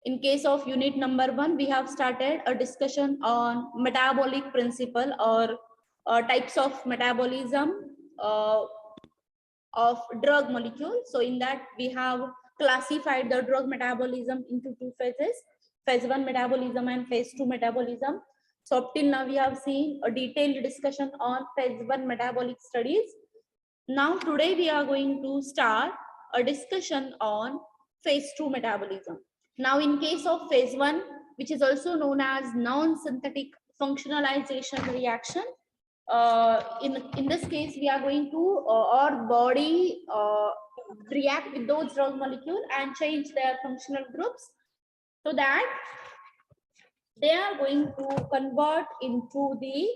In case of unit number 1, we have started a discussion on metabolic principle or types of metabolism of drug molecule. So in that we have classified the drug metabolism into two phases, phase 1 metabolism and phase 2 metabolism. So up till now we have seen a detailed discussion on phase 1 metabolic studies. Now today we are going to start a discussion on phase 2 metabolism. Now in case of phase 1, which is also known as non-synthetic functionalization reaction, in this case we are going to our body react with those drug molecules and change their functional groups so that they are going to convert into the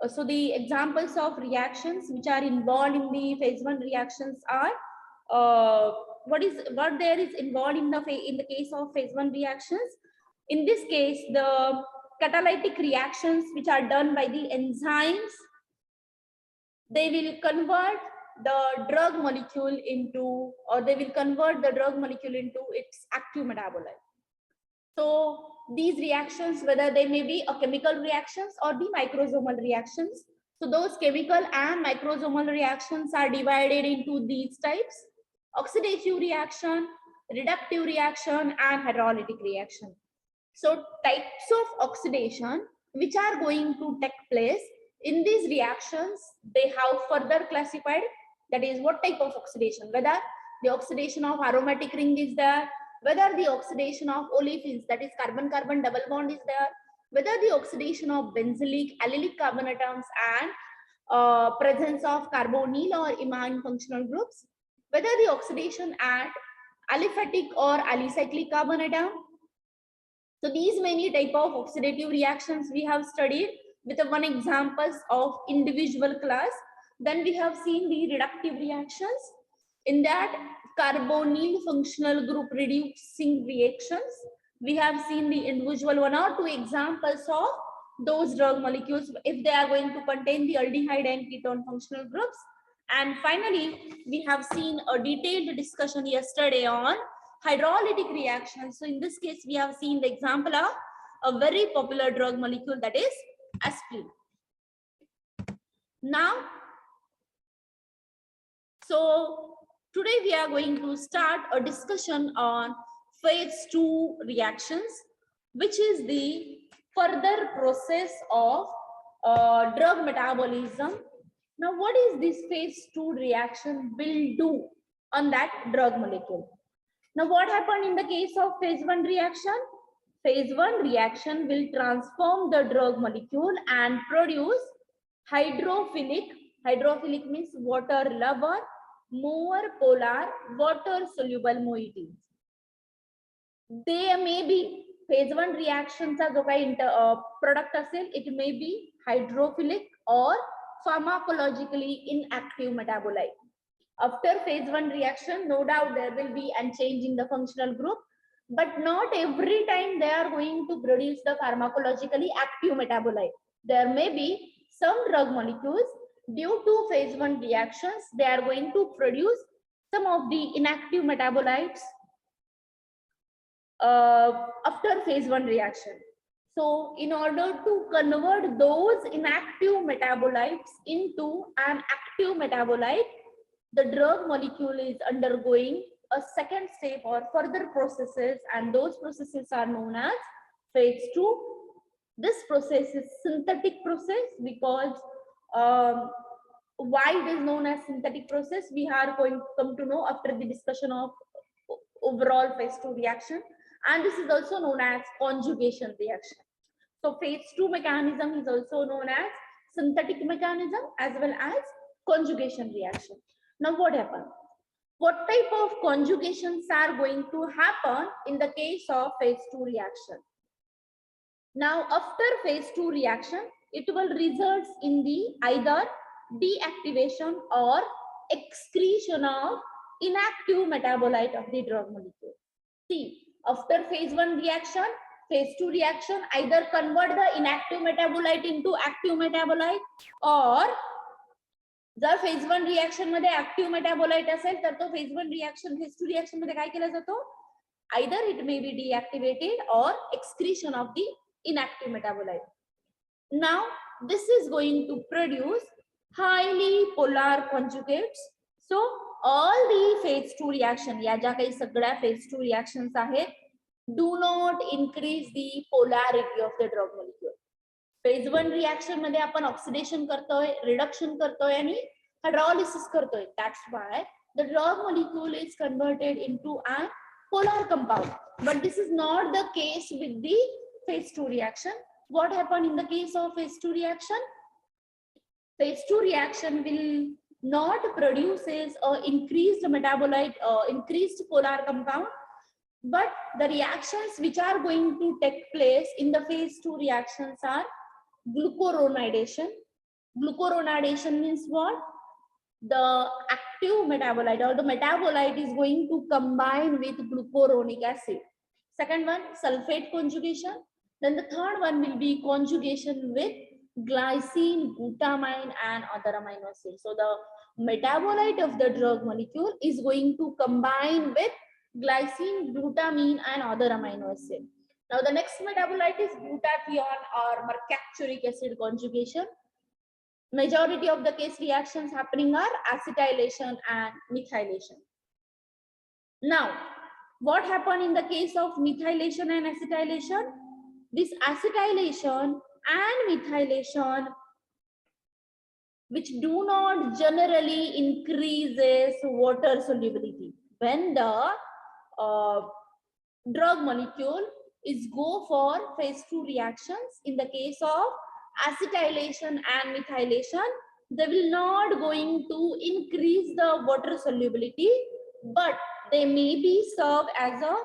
so the examples of reactions which are involved in the phase 1 reactions are what there is involved in the case of phase 1 reactions. In this case, the catalytic reactions which are done by the enzymes, they will convert the drug molecule into, or they will convert the drug molecule into its active metabolite. So these reactions, whether they may be a chemical reactions or the microsomal reactions. So those chemical and microsomal reactions are divided into these types: oxidative reaction, reductive reaction, and hydrolytic reaction. So types of oxidation which are going to take place in these reactions, they have further classified, that is what type of oxidation, whether the oxidation of aromatic ring is there, whether the oxidation of olefins, that is carbon-carbon double bond is there, whether the oxidation of benzylic, allylic carbon atoms and presence of carbonyl or imine functional groups, whether the oxidation at aliphatic or alicyclic carbon atom. So these many type of oxidative reactions we have studied with one examples of individual class. Then we have seen the reductive reactions. In that, carbonyl functional group reducing reactions. We have seen the individual 1 or 2 examples of those drug molecules if they are going to contain the aldehyde and ketone functional groups. And finally, we have seen a detailed discussion yesterday on hydrolytic reactions. So in this case, we have seen the example of a very popular drug molecule, that is aspirin. Now, so today we are going to start a discussion on phase 2 reactions, which is the further process of drug metabolism. Now, what is this phase 2 reaction will do on that drug molecule? Now, what happened in the case of phase 1 reaction? Phase 1 reaction will transform the drug molecule and produce hydrophilic means water lover, more polar, water soluble moieties. They may be phase 1 reactions as product असेल, it may be hydrophilic or pharmacologically inactive metabolite. After phase 1 reaction, no doubt there will be a change in the functional group, but not every time they are going to produce the pharmacologically active metabolite. There may be some drug molecules, due to phase 1 reactions, they are going to produce some of the inactive metabolites after phase 1 reaction. So in order to convert those inactive metabolites into an active metabolite, the drug molecule is undergoing a second step or further processes, and those processes are known as phase 2. This process is synthetic process because why it is known as synthetic process, we are going to come to know after the discussion of overall phase 2 reaction, and this is also known as conjugation reaction. So phase 2 mechanism is also known as synthetic mechanism as well as conjugation reaction. Now what happened? What type of conjugations are going to happen in the case of phase 2 reaction? Now after phase 2 reaction, it will result in the either deactivation or excretion of inactive metabolite of the drug molecule. See, after phase 1 reaction, phase 2 reaction either convert the inactive metabolite into active metabolite, or जर phase 1 reaction मध्ये active metabolite असेल तर तो phase 1 reaction phase 2 reaction मध्ये काय केला जातो, either it may be deactivated or excretion of the inactive metabolite. Now this is going to produce highly polar conjugates. So all the phase 2 reaction, या ज्या काही सगळ्या phase 2 reactions आहेत, do not increase the polarity of the drug molecule. Phase 1 reaction मध्ये आपण oxidation करतोय, reduction करतोय आणि हायड्रोलिसिस करतोय. That's why the drug molecule is converted into a polar compound. But this is not the case with the phase 2 reaction. What happened in the case of phase 2 reaction? Phase 2 reaction will not produces a increased metabolite, increased polar compound, but the reactions which are going to take place in the phase 2 reactions are glucoronidation. Glucoronidation means what? The active metabolite or the metabolite is going to combine with glucoronic acid. Second one, sulfate conjugation. Then the third one will be conjugation with glycine, glutamine and other amino acids. So the metabolite of the drug molecule is going to combine with glycine, glutamine and other amino acids. Now the next metabolite is glutathione or mercapturic acid conjugation. Majority of the case reactions happening are acetylation and methylation. Now, what happened in the case of methylation and acetylation? This acetylation and methylation, which do not generally increases water solubility. When the drug molecule is go for phase 2 reactions, in the case of acetylation and methylation, they will not going to increase the water solubility, but they may be served as a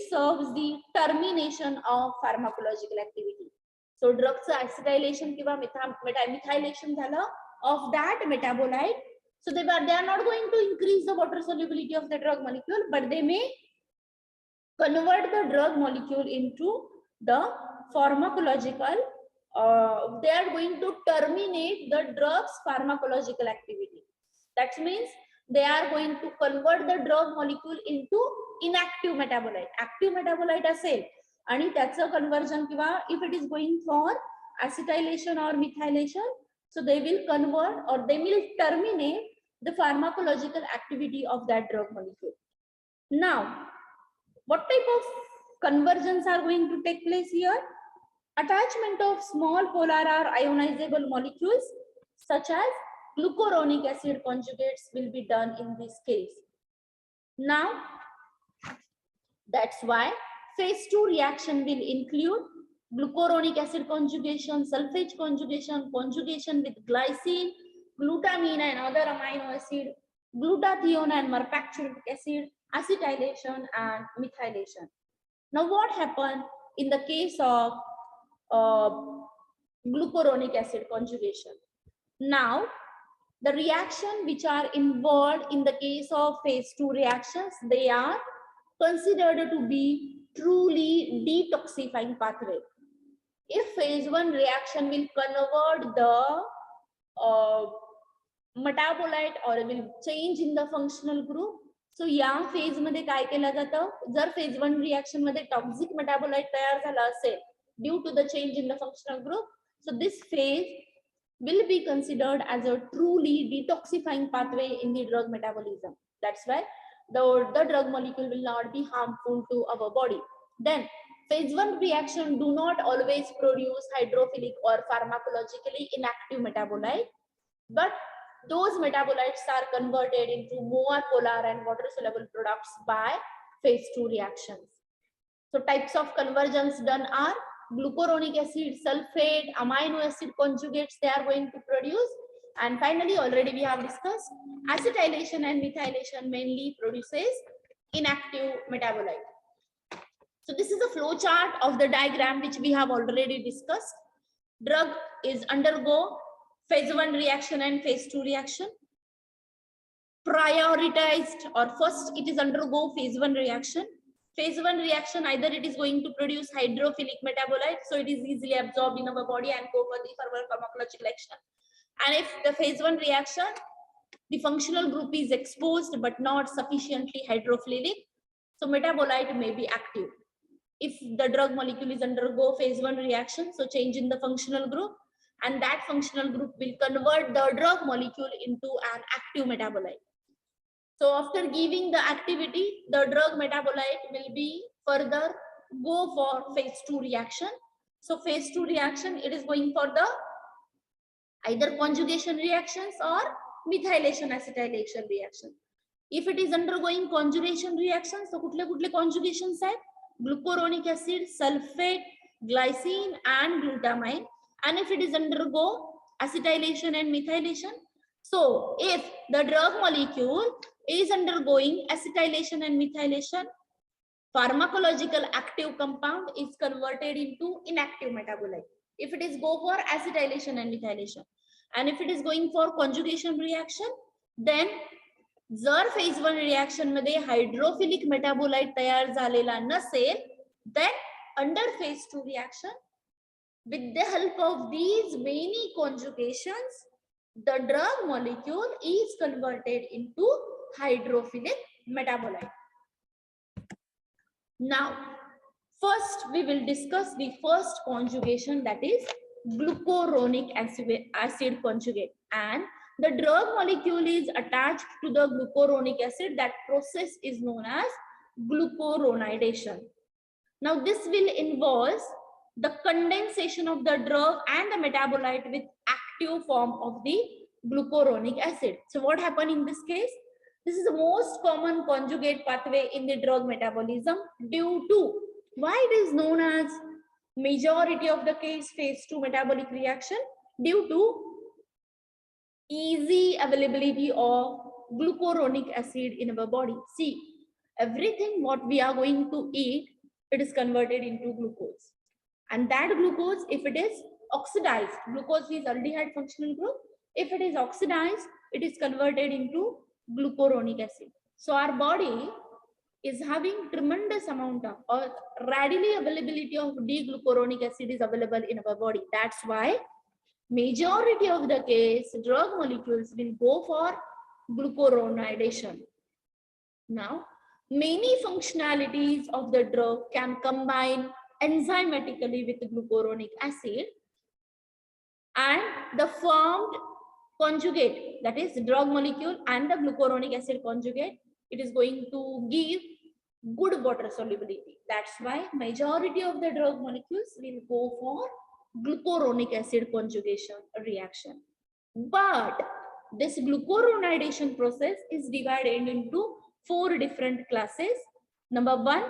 serves the termination of pharmacological activity. So drugs acetylation किंवा methylation झालं of that metabolite, so they are not going to increase the water solubility of the drug molecule, but they may convert the drug molecule into the pharmacological, they are going to terminate the drug's pharmacological activity. That means they are going to convert the drug molecule into inactive metabolite. Active metabolite असेल आणि त्याचं conversion किंवा if it is going for acetylation or methylation, so they will convert or they will terminate the pharmacological activity of that drug molecule. Now, what type of conversions are going to take place here? Attachment of small polar or ionizable molecules such as glucoronic acid conjugates will be done in this case. Now, that's why phase 2 reaction will include glucoronic acid conjugation, sulfate conjugation, conjugation with glycine, glutamine and other amino acid, glutathione and mercapturic acid, acetylation and methylation. Now, what happened in the case of glucoronic acid conjugation? Now, the reaction which are involved in the case of phase 2 reactions, they are considered to be truly detoxifying pathway. If phase 1 reaction will convert the metabolite or will change in the functional group, so या phase मध्ये काय केलं जातं, जर phase 1 reaction मध्ये toxic metabolite तयार झाला असेल due to the change in the functional group, so this phase will be considered as a truly detoxifying pathway in the drug metabolism. That's why the drug molecule will not be harmful to our body. Then phase 1 reaction do not always produce hydrophilic or pharmacologically inactive metabolite, but those metabolites are converted into more polar and water soluble products by phase 2 reactions. So types of conversions done are glucoronic acid, sulfate, amino acid conjugates they are going to produce, and finally already we have discussed acetylation and methylation mainly produces inactive metabolite. So this is a flow chart of the diagram which we have already discussed. Drug is undergo phase 1 reaction and phase 2 reaction. Prioritized or first it is undergo phase 1 reaction. Phase 1 reaction, either it is going to produce hydrophilic metabolite, so it is easily absorbed in our body and go for the pharmacological action. And if the phase 1 reaction, the functional group is exposed but not sufficiently hydrophilic, so metabolite may be active. If the drug molecule is undergo phase 1 reaction, so change in the functional group, and that functional group will convert the drug molecule into an active metabolite. So after giving the activity, the drug metabolite will be further go for phase 2 reaction. So phase 2 reaction, it is going for the either conjugation reactions or methylation acetylation reaction. If it is undergoing conjugation reactions, so kutle conjugations are glucoronic acid, sulfate, glycine and glutamine. And if it is undergo acetylation and methylation, so if the drug molecule is undergoing acetylation and methylation, pharmacological active compound is converted into inactive metabolite. If it is go for acetylation and methylation, and if it is going for conjugation reaction, then जर phase 1 reaction मध्ये hydrophilic metabolite तयार झालेला नसेल, then under phase 2 reaction, with the help of these many conjugations, the drug molecule is converted into hydrophilic metabolite. Now, first we will discuss the first conjugation, that is glucoronic acid conjugate, and the drug molecule is attached to the glucoronic acid. That process is known as glucoronidation. Now this will involve the condensation of the drug and the metabolite with active form of the glucoronic acid. So what happened in this case? This is the most common conjugate pathway in the drug metabolism, due to why it is known as majority of the case phase 2 metabolic reaction, due to easy availability of glucoronic acid in our body. See, everything what we are going to eat, it is converted into glucose, and that glucose, if it is oxidized, glucose is aldehyde functional group, if it is oxidized, it is converted into glucoronic acid. So our body is having tremendous amount of or readily availability of D-glucoronic acid is available in our body. That's why majority of the case drug molecules will go for glucoronidation. Now, many functionalities of the drug can combine enzymatically with glucoronic acid, and the formed conjugate, that is drug molecule and the glucoronic acid conjugate, it is going to give good water solubility. That's why majority of the drug molecules will go for glucoronic acid conjugation reaction. But this glucoronidation process is divided into 4 different classes. Number 1,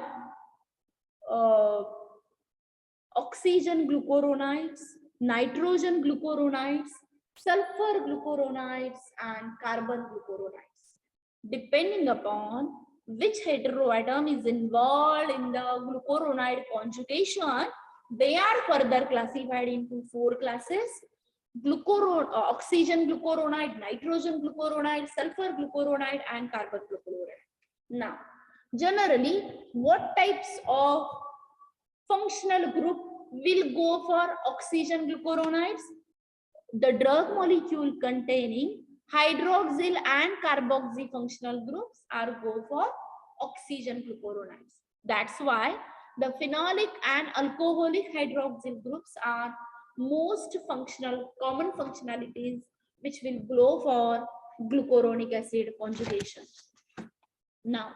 oxygen glucoronides, nitrogen glucoronides, sulfur glucoronides and carbon glucoronides. Depending upon which heteroatom is involved in the glucoronide conjugation, they are further classified into 4 classes: oxygen glucoronide, nitrogen glucoronide, sulfur glucoronide and carbon glucoronide. Now, generally, what types of functional group will go for oxygen glucoronides? The drug molecule containing hydroxyl and carboxy functional groups are go for oxygen glucoronides. That's why the phenolic and alcoholic hydroxyl groups are most functional, common functionalities which will go for glucoronic acid conjugation. Now,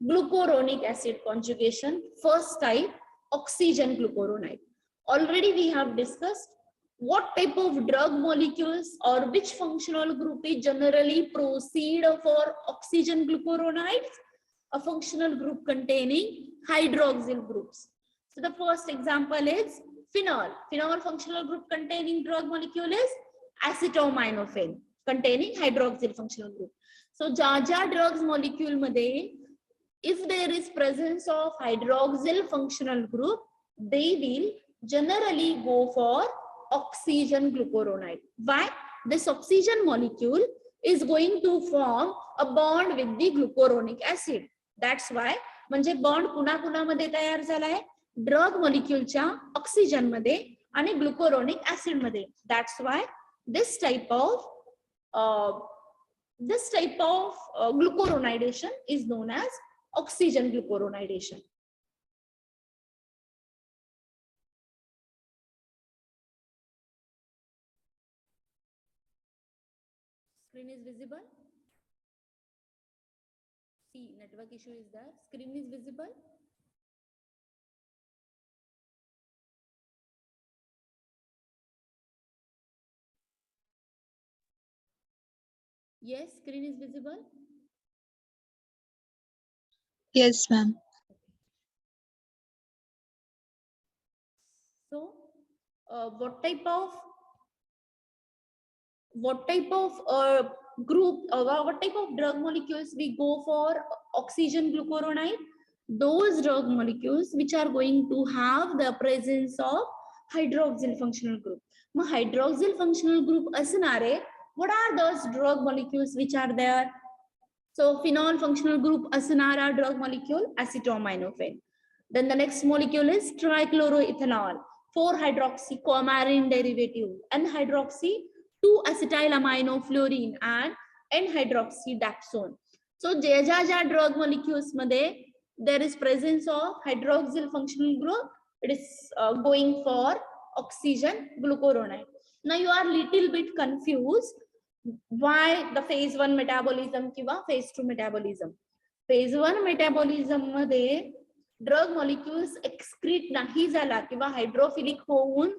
glucoronic acid conjugation, first type, oxygen glucoronide. Already we have discussed what type of drug molecules or which functional group is generally proceed for oxygen glucoronides? A functional group containing hydroxyl groups. So the first example is phenol. Phenol functional group containing drug molecule is acetaminophen, containing hydroxyl functional group. So ज्या drugs molecule मध्ये, if there is presence of hydroxyl functional group, they will generally go for oxygen glucoronide. Why? This oxygen molecule is going to form a bond with the glucoronic acid. That's why म्हणजे bond कुणाकुणामध्ये तयार झालाय? Drug मॉलिक्यूलच्या oxygen मध्ये आणि ग्लुकोरोनिक acid मध्ये. That's why this type of glucoronidation is known as oxygen glucoronidation. Screen is visible? See, network issue is there. Screen is visible? Yes, screen is visible? Yes, ma'am. So, what type of group, what type of drug molecules we go for oxygen glucuronide? Those drug molecules which are going to have the presence of hydroxyl functional group. Mug hydroxyl functional group असणारे, what are those drug molecules which are there? So phenol functional group असणारा drug molecule acetaminophen. Then the next molecule is trichloroethanol, 4-hydroxycoumarin derivative, N-hydroxy 2-acetylaminofluorine and N-hydroxydapsone. So ज्या drug molecules मध्ये there is presence of hydroxyl functional group, it is going for oxygen glucuronide. Now you are little bit confused why the phase 1 metabolism किंवा phase 2 metabolism. Phase 1 metabolism मध्ये drug molecules excrete नाही झाला किंवा hydrophilic होऊन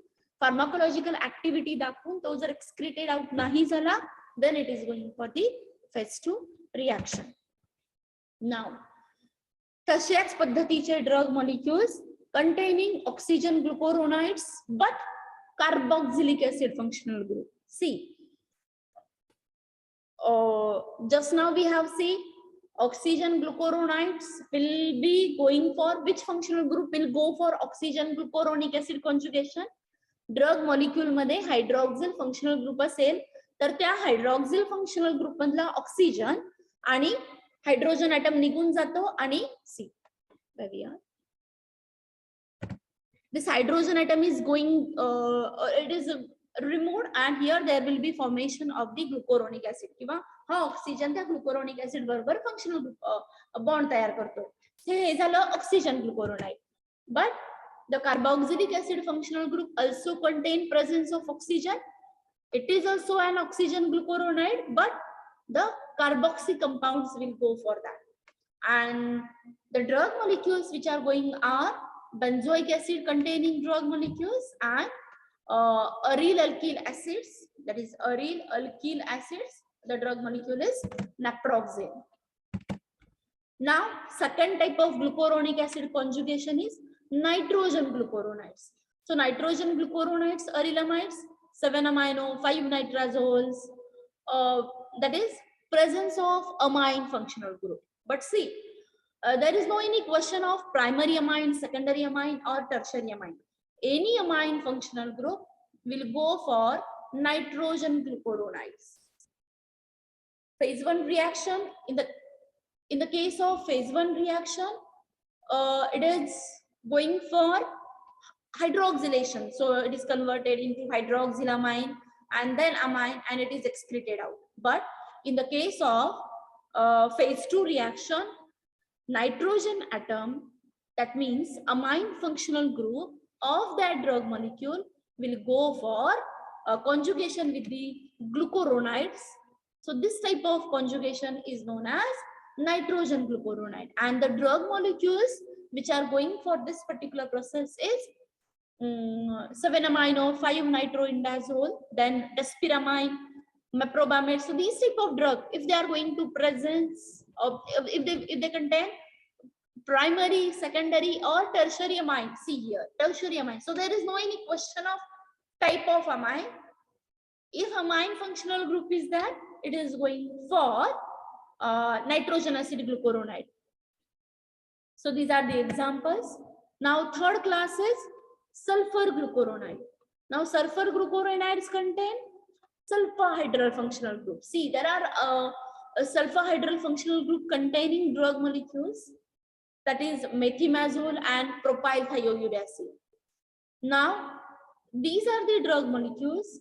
pharmacological activity दाखवून तो जर excreted out नाही झाला, then it is going for the phase 2 reaction. Now, तशाच पद्धतीचे drug molecules containing oxygen glucoronides but carboxylic acid functional group. See, just now we have seen oxygen glucoronides will be going for which functional group will go for oxygen glucoronic acid conjugation? Drug molecule मध्ये hydroxyl functional group असेल तर त्या hydroxyl functional group मधला oxygen आणि hydrogen atom निघून जातो आणि C. This hydrogen atom is going, it is removed and here there will be formation of the glucoronic acid किंवा हा ऑक्सिजन त्या ग्लुकोरोनिक ऍसिड बरोबर फंक्शनल बॉन्ड तयार करतो. हे झालं oxygen glucuronide. But the carboxylic acid functional group also contain presence of oxygen. It is also an oxygen glucuronide, but the carboxy compounds will go for that. And the drug molecules which are going are benzoic acid containing drug molecules and aryl alkyl acids, that is aryl alkyl acids. The drug molecule is naproxen. Now, second type of glucoronic acid conjugation is nitrogen glucoronides. So nitrogen glucoronides, arylamides, 7-amino, 5-nitrazoles, that is presence of amine functional group. But see, there is no any question of primary amine, secondary amine or tertiary amine. Any amine functional group will go for nitrogen glucoronides. Phase 1 reaction, in the case of phase 1 reaction, it is going for hydroxylation. So it is converted into hydroxylamine and then amine and it is excreted out. But in the case of phase 2 reaction, nitrogen atom, that means amine functional group of that drug molecule will go for conjugation with the glucoronides. So this type of conjugation is known as nitrogen glucuronide, and the drug molecules which are going for this particular process is 7-amino, 5-nitroindazole, then desperamine, meprobamate. So these type of drug, if they are going to presence of, if they contain primary, secondary or tertiary amine, see here, tertiary amine. So there is no any question of type of amine. If amine functional group is that, it is going for nitrogen acid glucuronide. So these are the examples. Now third class is sulfur glucuronide. Now sulfur glucoronides contain sulfahydral functional group. See, there are a sulfahydral functional group containing drug molecules, that is methimazole and propyl thiouracil. Now these are the drug molecules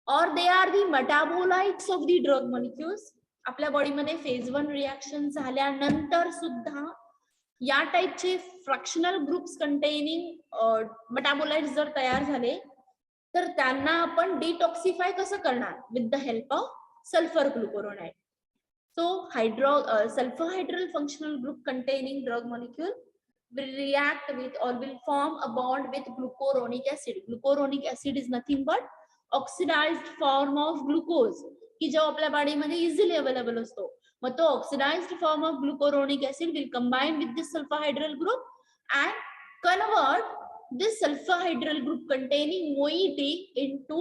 or they are the metabolites of the drug molecules. आपल्या बॉडीमध्ये phase 1 reaction झाल्यानंतर सुद्धा या टाइपचे fractional groups containing metabolites जर तयार झाले तर त्यांना आपण डिटॉक्सिफाय कसं करणार with the help of sulfur glucuronide. So sulfhydryl functional group containing drug molecule will react with or will form a bond with glucoronic acid. Glucoronic acid is nothing but oxidized form of glucose की जो आपल्या बॉडीमध्ये easily available असतो. मग तो oxidized form of glucuronic acid will combine with this sulfhydryl group and convert this sulfhydryl group containing moiety into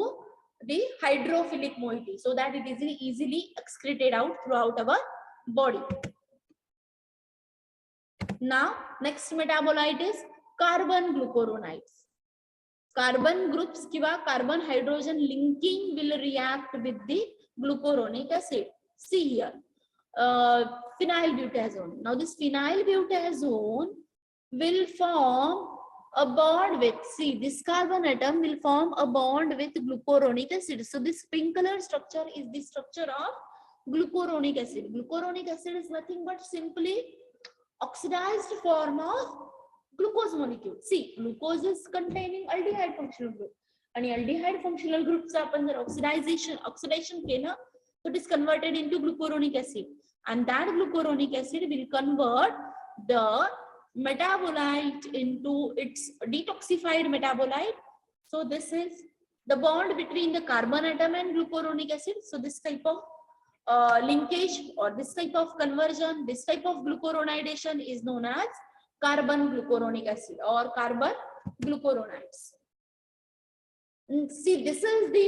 the hydrophilic moiety so that it is easily excreted out throughout our body. Now next metabolite is carbon glucoronides. Carbon groups kiva carbon hydrogen linking will react with the glucoronic acid. See here, phenylbutazone. Now this phenylbutazone will form a bond with, see, this carbon atom will form a bond with glucoronic acid. So this pink color structure is the structure of glucoronic acid. Glucoronic acid is nothing but simply oxidized form of glucose molecule. See, glucose is containing aldehyde functional group and aldehyde functional groups आपण जर oxidation केलं so it is converted into glucoronic acid and that glucoronic acid will convert the metabolite into its detoxified metabolite. So this is the bond between the carbon atom and glucoronic acid. So this type of linkage or this type of conversion, this type of glucoronidation is known as carbon glucoronic acid or carbon glucoronides. See, this is the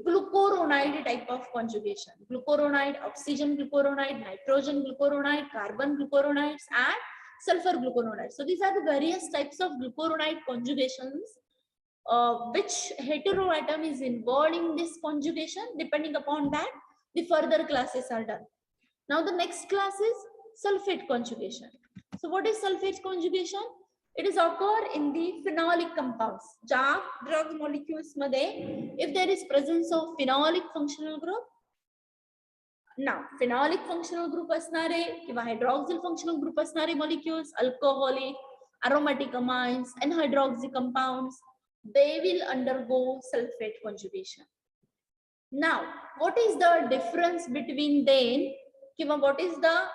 glucoronide type of conjugation. Glucoronide, oxygen glucoronide, nitrogen glucoronide, carbon glucoronides and sulfur glucoronides. So these are the various types of glucoronide conjugations. Which heteroatom is involved in this conjugation, depending upon that the further classes are done. Now the next class is sulfate conjugation. So what is sulfate conjugation? It is occur in the phenolic compounds. ज्या drug molecules मध्ये if there is presence of phenolic functional group, now phenolic functional group असणारे किंवा hydroxyl functional group असणारे molecules, alcoholic, aromatic amines and hydroxy compounds, they will undergo sulfate conjugation. Now, what is the difference between them? What is the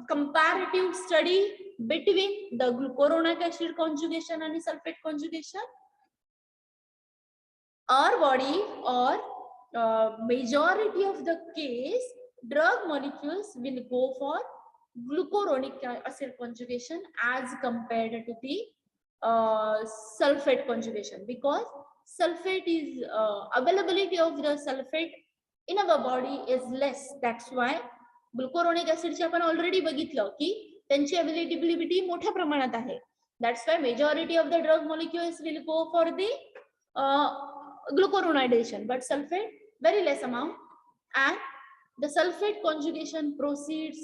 comparative study between the glucoronic acid conjugation and sulfate conjugation? Our body or majority of the case, drug molecules will go for glucoronic acid conjugation as compared to the sulfate conjugation because sulfate is availability of the sulfate in our body is less. That's why ग्लुकोरोनिक ऍसिडची आपण already बघितलं की त्यांची availability मोठ्या प्रमाणात आहे. That's why majority of the drug molecules will go for the glucoronidation, but sulfate very less amount, and the sulfate conjugation proceeds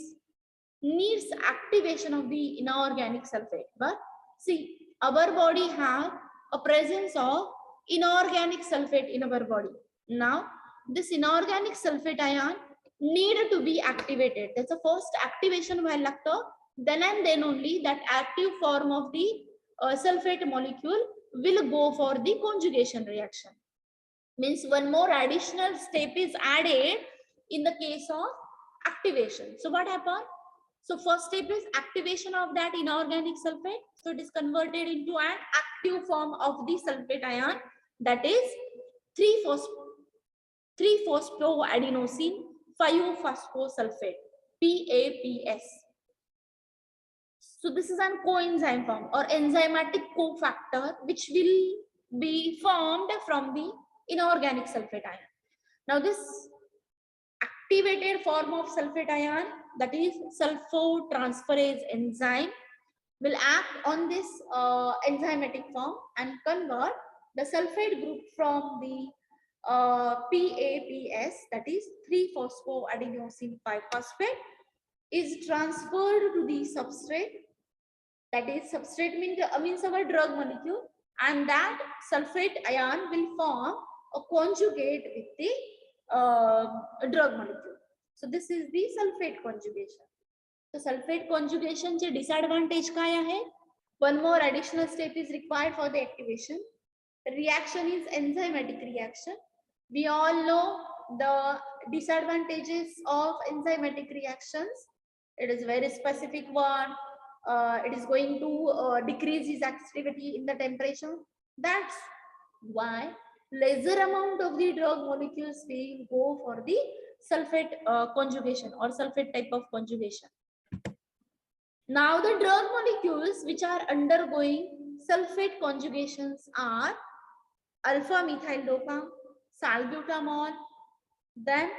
needs activation of the inorganic sulfate. But see, our body have a presence of inorganic sulfate in our body. Now this inorganic sulfate ion need to be activated. That's the first activation while lacto, then and then only that active form of the sulfate molecule will go for the conjugation reaction. Means one more additional step is added in the case of activation. So what happened? So first step is activation of that inorganic sulfate. So it is converted into an active form of the sulfate ion, that is 3-phosphoadenosine 5-phosphosulfate, PAPS. So this is an coenzyme form or enzymatic cofactor which will be formed from the inorganic sulfate ion. Now this activated form of sulfate ion, that is sulfotransferase enzyme, will act on this enzymatic form and convert the sulfate group from the PAPS, that is 3-phosphoadenosine 5-phosphate, is transferred to the substrate. That is substrate means our drug molecule, and that sulfate ion will form a conjugate with the drug molecule. So this is the sulfate conjugation. So sulfate conjugation चे disadvantage काय आहे? One more additional step is required for the activation. The reaction is enzymatic reaction. We all know the disadvantages of enzymatic reactions. It is very specific one. It is going to decrease its activity in the temperature. That's why lesser amount of the drug molecules will go for the sulfate conjugation or sulfate type of conjugation. Now the drug molecules which are undergoing sulfate conjugations are alpha methyl dopa, salbutamol, then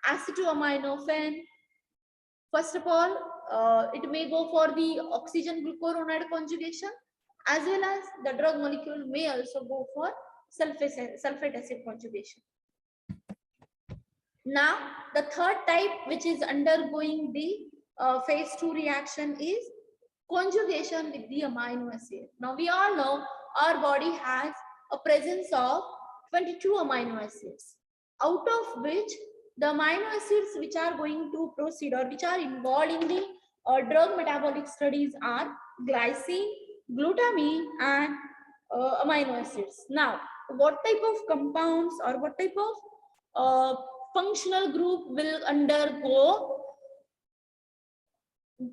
acetoaminophene. First of all, it may go for the oxygen glucoronide conjugation, as well as the drug molecule may also go for sulfate acid conjugation. Now, the third type which is undergoing the phase 2 reaction is conjugation with the amino acid. Now, we all know our body has a presence of 22 amino acids, out of which the amino acids which are going to proceed or which are involved in the drug metabolic studies are glycine, glutamine, and amino acids. Now, what type of compounds or what type of functional group will undergo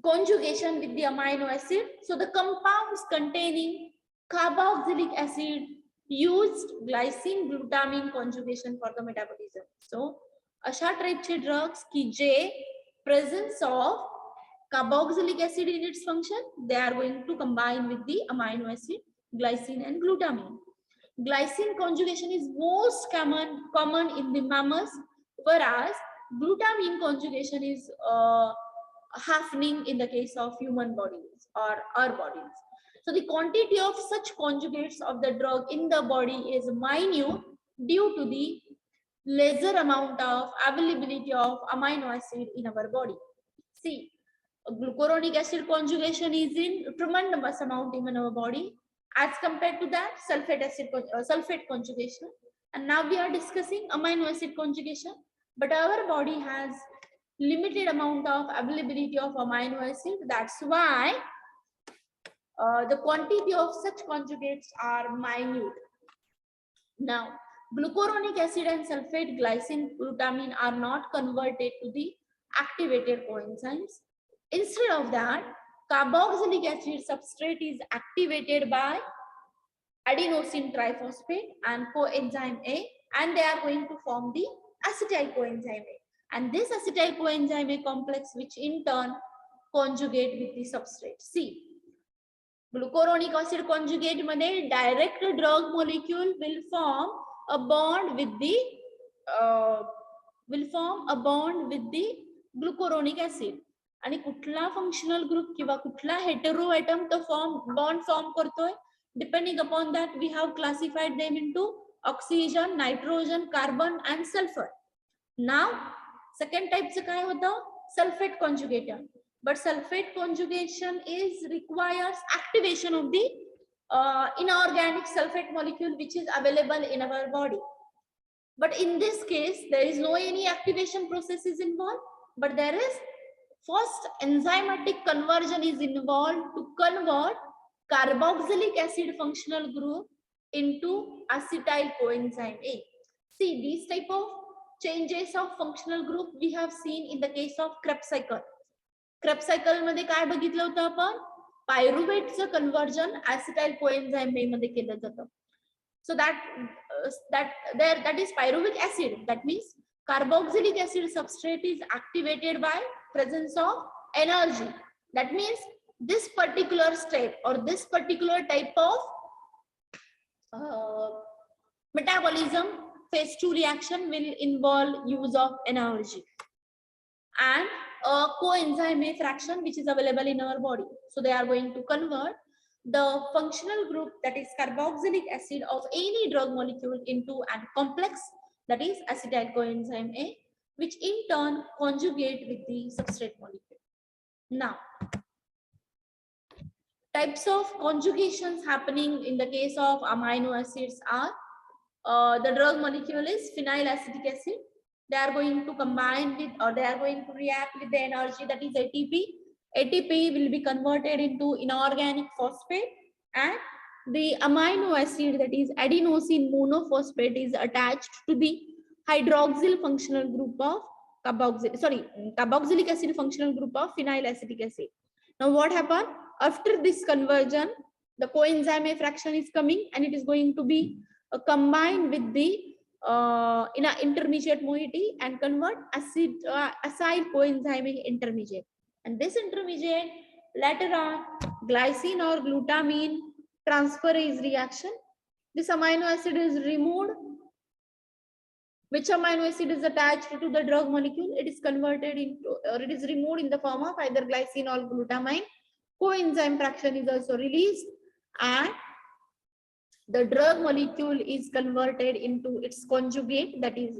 conjugation with the amino acid? So the compounds containing carboxylic acid used glycine glutamine conjugation for the metabolism. So अशा टाइपचे drugs की जे presence of carboxylic acid in its function, they are going to combine with the amino acid glycine and glutamine. Glycine conjugation is most common in the mammals, whereas glutamine conjugation is happening in the case of human bodies or our bodies. So the quantity of such conjugates of the drug in the body is minute due to the lesser amount of availability of amino acid in our body. See, glucoronic acid conjugation is in tremendous amount in our body as compared to that sulfate conjugation. And now we are discussing amino acid conjugation, but our body has limited amount of availability of amino acid. That's why the quantity of such conjugates are minute. Now, glucoronic acid and sulfate glycine glutamine are not converted to the activated coenzymes. Instead of that, carboxylic acid substrate is activated by adenosine triphosphate and coenzyme A, and they are going to form the acetyl coenzyme A. And this acetyl coenzyme A complex, which in turn conjugate with the substrate. See, glucoronic acid conjugate मध्ये direct drug molecule will form a bond with the glucoronic acid. आणि कुठला functional group किंवा कुठला hetero atom तो bond form करतोय, depending upon that we have classified them into oxygen, nitrogen, carbon and sulfur. Now second टाइपचं काय होतं, sulfate conjugation. But sulfate conjugation requires activation of the inorganic sulfate molecule which is available in our body. But in this case, there is no any activation processes involved, but there is first enzymatic conversion is involved to convert carboxylic acid functional group into acetyl coenzyme A. See, these type of changes of functional group we have seen in the case of Krebs cycle. Krebs cycle मध्ये काय बघितलं होतं आपण, पायरुवेटचं conversion acetyl coenzyme A मध्ये केलं जातं. So that is pyruvic acid. That means carboxylic acid substrate is activated by presence of energy. That means this particular step or this particular type of metabolism phase 2 reaction will involve use of energy and a coenzyme A fraction which is available in our body. So they are going to convert the functional group, that is carboxylic acid of any drug molecule, into a complex, that is acetyl coenzyme A, which in turn conjugate with the substrate molecule. Now, types of conjugations happening in the case of amino acids are the drug molecule is phenylacetic acid. they are going to combine with, or they are going to react with the energy, that is ATP. ATP will be converted into inorganic phosphate, and the amino acid, that is adenosine monophosphate, is attached to the hydroxyl functional group of carboxylic acid functional group of phenylacetic acid. Now what happened after this conversion? The coenzyme A fraction is coming, and it is going to be combined with the in an intermediate moiety and convert acyl coenzyme A intermediate. And this intermediate later on glycine or glutamine transferase reaction. This amino acid is removed. Which amino acid is attached to the drug molecule? It is converted into, or it is removed in the form of either glycine or glutamine. Coenzyme fraction is also released, and the drug molecule is converted into its conjugate. That is,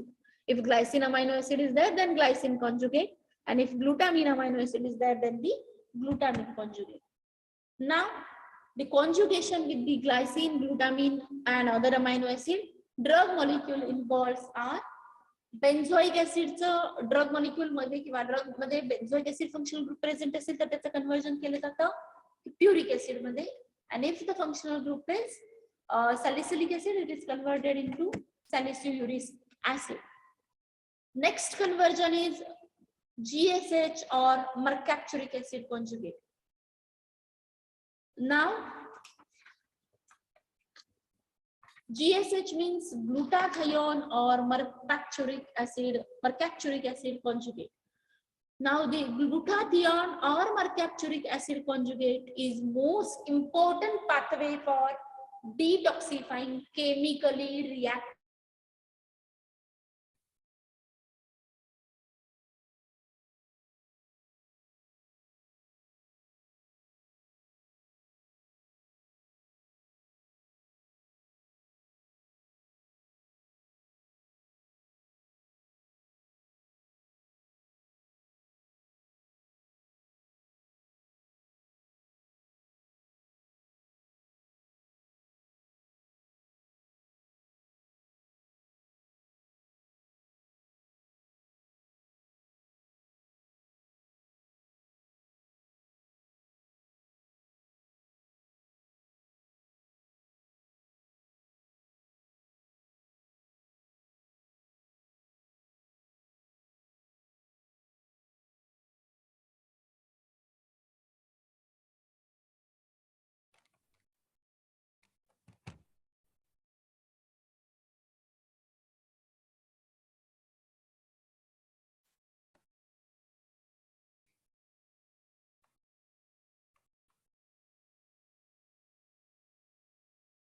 if glycine amino acid is there, then glycine conjugate, and if glutamine amino acid is there, then the glutamine conjugate. Now, the conjugation with the glycine, glutamine, and other amino acid, drug molecule involves are benzoic acid drug molecule मध्ये किंवा drug मध्ये benzoic acid functional group present असेल तर त्याचं conversion केलं जातं प्युरिक acid मध्ये, and if the functional group is salicylic acid, it is converted into salicyluric acid. Next conversion is GSH or mercapturic acid conjugate. Now, GSH means glutathione or mercapturic acid conjugate. Now, the glutathione or mercapturic acid conjugate is most important pathway for detoxifying chemically